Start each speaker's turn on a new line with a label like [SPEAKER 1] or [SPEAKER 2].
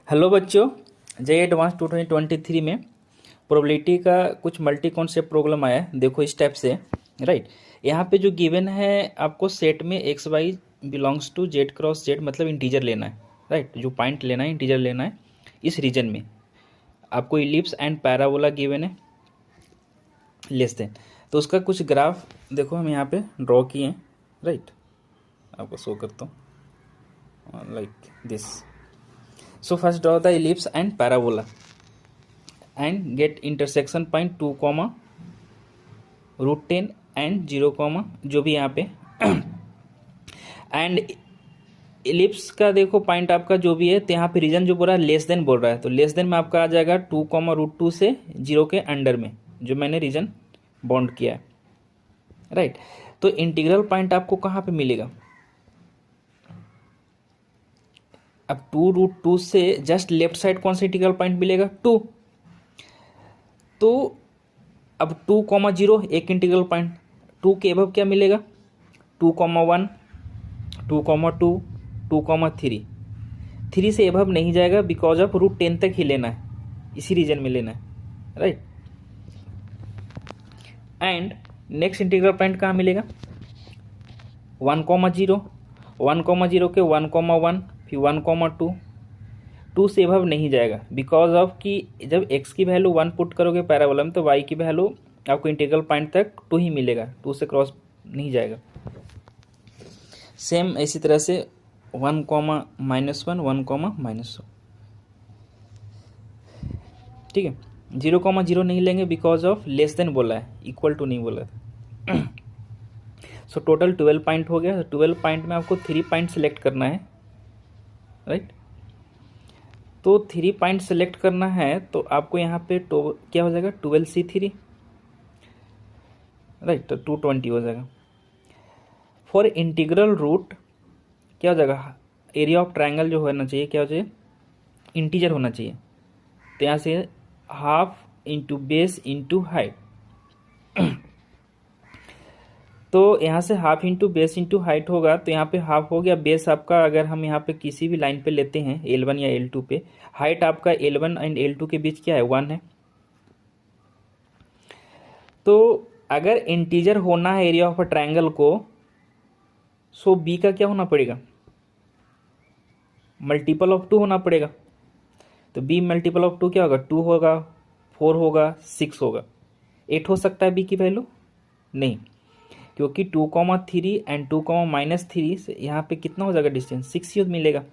[SPEAKER 1] Hello बच्चों, जे advance 2023 में probability का कुछ मल्टी कॉन्सेप्ट प्रॉब्लम आया है। देखो इस टाइप से, राइट। यहाँ पे जो गिवन है आपको सेट में X Y belongs to Z cross Z मतलब इंटीजर लेना है, राइट। जो पॉइंट लेना है इंटीजर लेना है इस रीजन में। आपको इलिप्स एंड पैराबोला गिवन है लेस देन, तो उसका कुछ ग्राफ देखो हम यहाँ पे ड्रॉ किए हैं, राइट। आपको शो करता हूँ like this. So first draw the ellipse and parabola and get intersection point 2 comma root 10 and 0 comma जो भी यहाँ पे एंड इलिप्स का देखो पॉइंट आपका जो भी है, तो यहाँ पे रीजन जो बोल रहा है लेस देन बोल रहा है, तो लेस देन में आपका आ जाएगा 2 कॉमा रूट 2 से 0 के अंडर में जो मैंने रीजन बॉन्ड किया है, राइट। तो इंटीग्रल पॉइंट आपको कहाँ पे मिलेगा? अब 2√2 से जस्ट लेफ्ट साइड कौन सा इंटीग्रल पॉइंट मिलेगा? 2। तो अब 2,0 एक इंटीग्रल पॉइंट, 2 के अबव क्या मिलेगा? 2,1, 2,2, 2,3। 3 से अबव नहीं जाएगा बिकॉज ऑफ √10 तक ही लेना है, इसी रीजन में लेना है, right. And next integral point कहाँ मिलेगा? 1,0, 1,0 के 1,1 फिर 1,2, 2 से अबव नहीं जाएगा बिकॉज ऑफ कि जब x की वैल्यू 1 पुट करोगे पैराबोला में तो y की वैल्यू आपको इंटीग्रल पॉइंट तक 2 ही मिलेगा, 2 से क्रॉस नहीं जाएगा। सेम इसी तरह से 1,-1, 1,-1, ठीक है। 0,0 नहीं लेंगे बिकॉज ऑफ लेस देन बोला है, इक्वल टू नहीं बोला था। सो टोटल 12 पॉइंट हो गया। 12 पॉइंट में आपको 3 पॉइंट सेलेक्ट करना है, राइट। तो 3 पॉइंट सेलेक्ट करना है तो आपको यहाँ पे क्या हो जाएगा? 12C3, right. तो 220 हो जाएगा। फॉर इंटीग्रल रूट क्या हो जाएगा? एरिया ऑफ ट्रायंगल जो होना चाहिए क्या हो चाहिए? इंटीजर होना चाहिए। तो यहाँ से half into base into height, तो यहाँ से half into base into height होगा, तो यहाँ पे हाफ हो गया। बेस आपका अगर हम यहाँ पे किसी भी लाइन पे लेते हैं L1 या L2 पे, हाइट आपका L1 एंड L2 के बीच क्या है? 1 है। तो अगर इंटीजर होना है एरिया ऑफ अ ट्रायंगल को, सो बी का क्या होना पड़ेगा? मल्टीपल ऑफ 2 होना पड़ेगा। तो बी मल्टीपल ऑफ 2 क्या होगा? 2 होगा, 4 होगा, 6 होगा। 8 हो सकता है बी की वैल्यू? नहीं, क्योंकि 2,3 एंड 2,-3 से यहाँ पे कितना हो जाएगा डिस्टेंस? 6 ही मिलेगा।